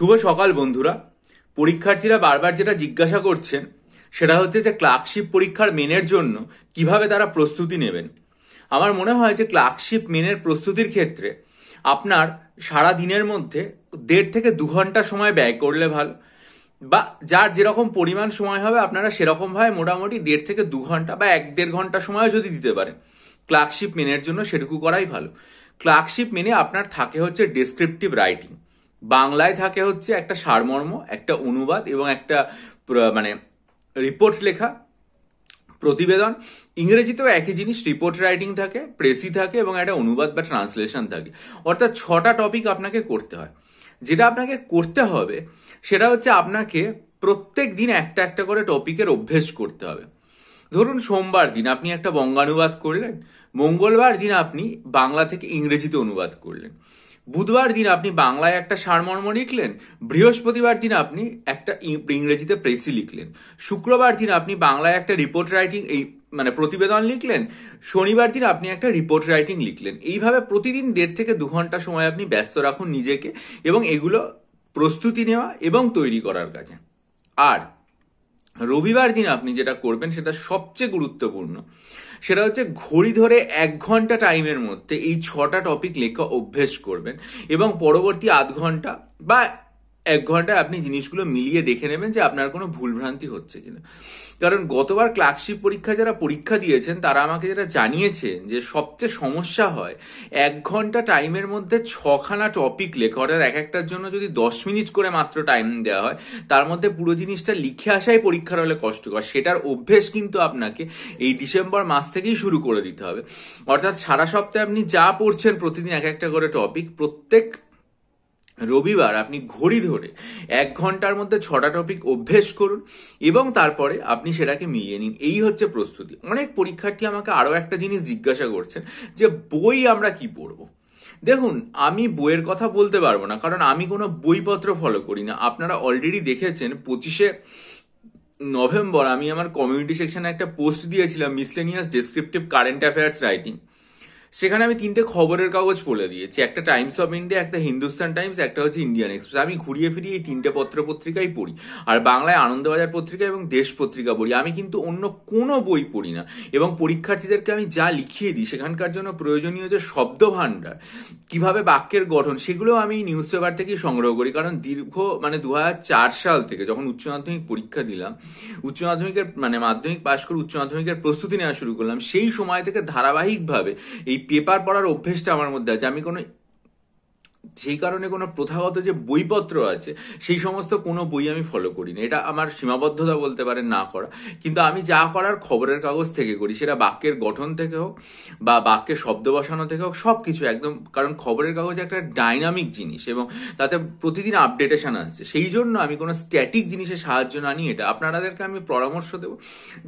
শুভ সকাল বন্ধুরা। পরীক্ষার্থীরা বারবার যেটা জিজ্ঞাসা করছেন সেটা হচ্ছে যে ক্লার্কশিপ পরীক্ষার মেনের জন্য কিভাবে তারা প্রস্তুতি নেবেন। আমার মনে হয় যে ক্লার্কশিপ মেনের প্রস্তুতির ক্ষেত্রে আপনার সারা দিনের মধ্যে 1.5 থেকে 2 ঘন্টা সময় ব্যয় করলে ভালো, বা যার যেরকম পরিমাণ সময় হবে আপনারা সেরকম ভাবে মোটামুটি 1.5 থেকে 2 ঘন্টা বা 1-1.5 ঘন্টা সময়ও যদি দিতে পারেন ক্লার্কশিপ মেনের জন্য সেটুকু করাই ভালো। ক্লার্কশিপ মেনে আপনার থাকে হচ্ছে ডেসক্রিপটিভ রাইটিং, বাংলায় থাকে হচ্ছে একটা সারমর্ম, একটা অনুবাদ এবং একটা মানে রিপোর্ট লেখা, প্রতিবেদন। ইংরেজিতেও একই জিনিস, রিপোর্ট রাইটিং থাকে, প্রেসি থাকে এবং একটা অনুবাদ বা ট্রান্সলেশন থাকে। অর্থাৎ 6টা টপিক আপনাকে করতে হয়। যেটা আপনাকে করতে হবে সেটা হচ্ছে আপনাকে প্রত্যেক দিন একটা একটা করে টপিকের অভ্যেস করতে হবে। ধরুন সোমবার দিন আপনি একটা বঙ্গানুবাদ করলেন, মঙ্গলবার দিন আপনি বাংলা থেকে ইংরেজিতে অনুবাদ করলেন, বুধবার দিন আপনি বাংলায় একটা সারমর্ম লিখলেন, বৃহস্পতিবার দিন আপনি একটা ইংরেজিতে প্রেসি লিখলেন, শুক্রবার দিন আপনি বাংলায় একটা রিপোর্ট রাইটিং মানে প্রতিবেদন লিখলেন, শনিবার দিন আপনি একটা রিপোর্ট রাইটিং লিখলেন। এইভাবে প্রতিদিন 1.5 থেকে 2 ঘন্টা সময় আপনি ব্যস্ত রাখুন নিজেকে এবং এগুলো প্রস্তুতি নেওয়া এবং তৈরি করার কাজে। আর রবিবার দিন আপনি যেটা করবেন সেটা সবচেয়ে গুরুত্বপূর্ণ, সেটা হচ্ছে ঘড়ি ধরে 1 ঘন্টা টাইমের মধ্যে এই 6টা টপিক লেখা অভ্যেস করবেন এবং পরবর্তী আধ ঘন্টা বা 1 ঘন্টায় আপনি জিনিসগুলো মিলিয়ে দেখে নেবেন যে আপনার কোনো ভুলভ্রান্তি হচ্ছে কিনা। কারণ গতবার ক্লার্কশিপ পরীক্ষা যারা পরীক্ষা দিয়েছেন তারা আমাকে যেটা জানিয়েছেন যে সবচেয়ে সমস্যা হয় 1 ঘন্টা টাইমের মধ্যে 6খানা টপিক লেখা, অর্থাৎ এক একটার জন্য যদি 10 মিনিট করে মাত্র টাইম দেওয়া হয় তার মধ্যে পুরো জিনিসটা লিখে আসাই পরীক্ষার হলে কষ্টকর। সেটার অভ্যেস কিন্তু আপনাকে এই ডিসেম্বর মাস থেকেই শুরু করে দিতে হবে। অর্থাৎ সারা সপ্তাহে আপনি যা পড়ছেন প্রতিদিন এক একটা করে টপিক, প্রত্যেক রবিবার আপনি ঘড়ি ধরে 1 ঘন্টার মধ্যে 6টা টপিক অভ্যেস করুন এবং তারপরে আপনি সেটাকে মিলিয়ে নিন। এই হচ্ছে প্রস্তুতি। অনেক পরীক্ষার্থী আমাকে আরো একটা জিনিস জিজ্ঞাসা করছেন যে বই আমরা কি পড়বো। দেখুন, আমি বইয়ের কথা বলতে পারবো না, কারণ আমি কোনো বইপত্র ফলো করি না। আপনারা অলরেডি দেখেছেন 25শে নভেম্বর আমি আমার কমিউনিটি সেকশনে একটা পোস্ট দিয়েছিলাম, miscellaneous descriptive current affairs writing. সেখানে আমি 3টে খবরের কাগজ বলে দিয়েছি, একটা টাইমস অফ ইন্ডিয়া, একটা হিন্দুস্তান টাইমস, একটা হচ্ছে ইন্ডিয়ান এক্সপ্রেস। আমি ঘুরিয়ে ফিরিয়ে এই 3টে পত্রিকাই পড়ি। আর বাংলায় আনন্দবাজার পত্রিকা এবং দেশ পত্রিকা পড়ি। আমি কিন্তু অন্য কোনো বই পড়ি না। এবং পরীক্ষার্থীদেরকে আমি যা লিখিয়ে দিই সেখানকার জন্য প্রয়োজনীয় যে শব্দ ভাণ্ডার, কিভাবে বাক্যের গঠন, সেগুলো আমি নিউজ পেপার থেকেই সংগ্রহ করি। কারণ দীর্ঘ 2004 সাল থেকে যখন উচ্চ মাধ্যমিক পরীক্ষা দিলাম, উচ্চ মাধ্যমিকের মাধ্যমিক পাশ করে উচ্চ মাধ্যমিকের প্রস্তুতি নেওয়া শুরু করলাম, সেই সময় থেকে ধারাবাহিকভাবে এই পেপার পড়ার অভ্যেসটা আমার মধ্যে আছে। আমি সেই কারণে কোনো প্রথাগত যে বইপত্র আছে সেই সমস্ত কোনো বই আমি ফলো করি না। এটা আমার সীমাবদ্ধতা বলতে পারেন না করা। কিন্তু আমি যা করার খবরের কাগজ থেকে করি, সেটা বাক্যের গঠন থেকে হোক বা বাক্যে শব্দ বসানো থেকে হোক, সব কিছু একদম। কারণ খবরের কাগজ একটা ডাইনামিক জিনিস এবং তাতে প্রতিদিন আপডেটেশন আসছে। সেই জন্য আমি কোনো স্ট্যাটিক জিনিসের সাহায্য না নিয়ে এটা আপনাদেরকে আমি পরামর্শ দেবো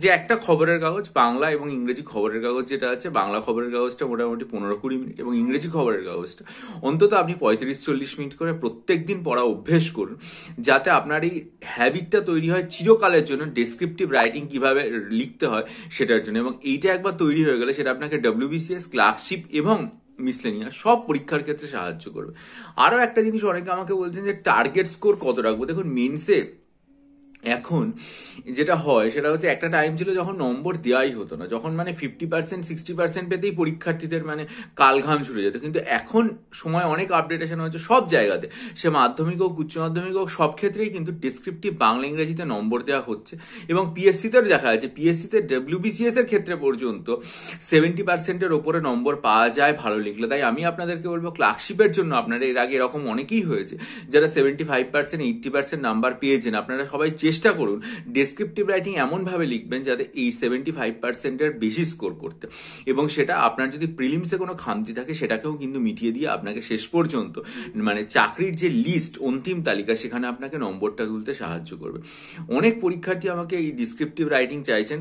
যে একটা খবরের কাগজ, বাংলা এবং ইংরেজি খবরের কাগজ যেটা আছে, বাংলা খবরের কাগজটা মোটামুটি 15-20 মিনিট এবং ইংরেজি খবরের কাগজটা অন্তত আপনি 35-40 মিনিট করে প্রত্যেক দিন পড়া অভ্যেস করুন, যাতে আপনার এই হ্যাবিটটা তৈরি হয় চিরকালের জন্য ডেসক্রিপটিভ রাইটিং কিভাবে লিখতে হয় সেটার জন্য। এবং এইটা একবার তৈরি হয়ে গেলে সেটা আপনাকে WBCS, ক্লার্কশিপ এবং মিসলেনিয়াস সব পরীক্ষার ক্ষেত্রে সাহায্য করবে। আরো একটা জিনিস অনেকে আমাকে বলছেন যে টার্গেট স্কোর কত রাখবো। দেখুন, মেন্সে এখন যেটা হয় সেটা হচ্ছে, একটা টাইম ছিল যখন নম্বর দেওয়াই হতো না, যখন 50%, 60% পেতেই পরীক্ষার্থীদের কালঘাম ছুটে যেত। কিন্তু এখন সময় অনেক আপডেটেশন হয়েছে সব জায়গাতে, সে মাধ্যমিক হোক উচ্চ মাধ্যমিক হোক, সব ক্ষেত্রেই কিন্তু ডেসক্রিপটিভ বাংলা ইংরেজিতে নম্বর দেওয়া হচ্ছে। এবং পিএসসিতেও দেখা যাচ্ছে, পিএসসিতে WBCS এর ক্ষেত্রে পর্যন্ত 70%-এর ওপরে নম্বর পাওয়া যায় ভালো লিখলে। তাই আমি আপনাদেরকে বলবো, ক্লার্কশিপের জন্য আপনারা এর আগে এরকম অনেকেই হয়েছে যারা 75%, 80% নাম্বার পেয়েছেন। আপনারা সবাই চেষ্টা করুন ডেসক্রিপটিভ রাইটিং এমন ভাবে লিখবেন যাতে এই 75%-এর বেশি স্কোর করতে, এবং সেটা আপনার যদি প্রিলিমসে কোনো খামতি থাকে সেটাকেও কিন্তু মিটিয়ে দিয়ে আপনাকে শেষ পর্যন্ত চাকরির যে লিস্ট, অন্তিম তালিকা, সেখানে আপনাকে নম্বরটা তুলতে সাহায্য করবে। অনেক পরীক্ষার্থী আমাকে এই ডেসক্রিপটিভ রাইটিং চাইছেন।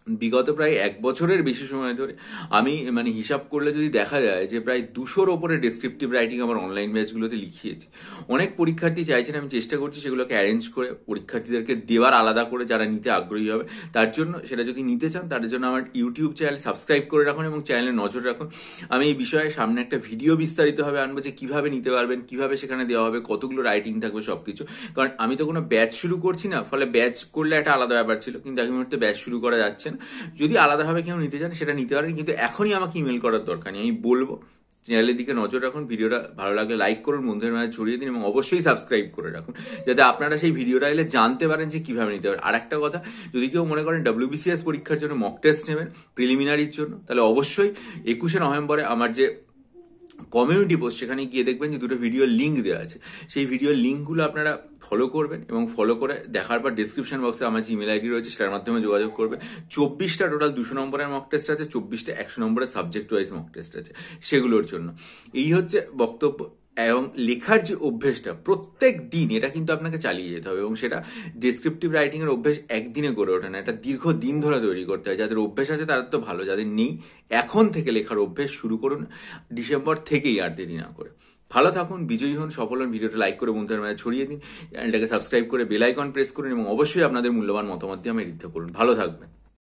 বিগত প্রায় 1 বছরের বেশি সময় ধরে আমি মানে হিসাব করলে যদি দেখা যায় যে প্রায় 200-র ওপরে ডেসক্রিপটিভ রাইটিং আমার অনলাইন ব্যাচগুলোতে লিখিয়েছি। অনেক পরীক্ষার্থী চাইছেন, আমি চেষ্টা করছি সেগুলোকে অ্যারেঞ্জ করে পরীক্ষার্থীদেরকে দেওয়ার আলাদা করে, যারা নিতে আগ্রহী হবে তার জন্য। সেটা যদি নিতে চান তার জন্য আমার ইউটিউব চ্যানেল সাবস্ক্রাইব করে রাখুন এবং চ্যানেলে নজর রাখুন। আমি এই বিষয়ে সামনে একটা ভিডিও বিস্তারিতভাবে আনবো যে কিভাবে নিতে পারবেন, কিভাবে সেখানে দেওয়া হবে, কতগুলো রাইটিং থাকবে সবকিছু। কারণ আমি তো কোনো ব্যাচ শুরু করছি না, ফলে ব্যাচ করলে একটা আলাদা ব্যাপার ছিল, কিন্তু এই মুহূর্তে ব্যাচ শুরু করা যাচ্ছে না। যদি আলাদাভাবে কেউ নিতে চান সেটা নিতে পারেন, কিন্তু এখনই আমাকে ইমেল করার দরকার নেই। আমি বলবো চ্যানেলের দিকে নজর রাখুন, ভিডিওটা ভালো লাগলে লাইক করুন, বন্ধুদের মাঝে ছড়িয়ে দিন এবং অবশ্যই সাবস্ক্রাইব করে রাখুন, যাতে আপনারা সেই ভিডিওটা এলে জানতে পারেন যে কিভাবে নিতে পারেন। আর একটা কথা, যদি কেউ মনে করেন WBCS পরীক্ষার জন্য মক টেস্ট নেবেন প্রিলিমিনারির জন্য, তাহলে অবশ্যই 21শে নভেম্বরে আমার যে কমিউনিটি পোস্ট, সেখানে গিয়ে দেখবেন যে দুটো ভিডিওর লিঙ্ক দেওয়া আছে। সেই ভিডিওর লিঙ্কগুলো আপনারা ফলো করবেন এবং ফলো করে দেখার পর ডিসক্রিপশন বক্সে আমার যে ইমেল আইডি রয়েছে সেটার মাধ্যমে যোগাযোগ করবেন। 24টা টোটাল 200 নম্বরের মক টেস্ট আছে, 24টা 100 নম্বরের সাবজেক্ট ওয়াইজ মক টেস্ট আছে সেগুলোর জন্য। এই হচ্ছে বক্তব্য। এবং লেখার যে অভ্যেসটা প্রত্যেক দিন, এটা কিন্তু আপনাকে চালিয়ে যেতে হবে এবং সেটা ডেসক্রিপটিভ রাইটিং এর অভ্যেস একদিনে গড়ে ওঠে না, এটা দীর্ঘ দিন ধরে তৈরি করতে হয়। যাদের অভ্যেস আছে তাদের তো ভালো, যাদের নেই এখন থেকে লেখার অভ্যেস শুরু করুন, ডিসেম্বর থেকেই আর দেরি না করে। ভালো থাকুন, বিজয়ী হন, সফল হন। ভিডিওটা লাইক করে বন্ধুদের মাঝে ছড়িয়ে দিন, চ্যানেলটাকে সাবস্ক্রাইব করে বেল আইকন প্রেস করুন এবং অবশ্যই আপনাদের মূল্যবান মতামত দিয়ে আমায় ঋদ্ধ করুন। ভালো থাকবেন।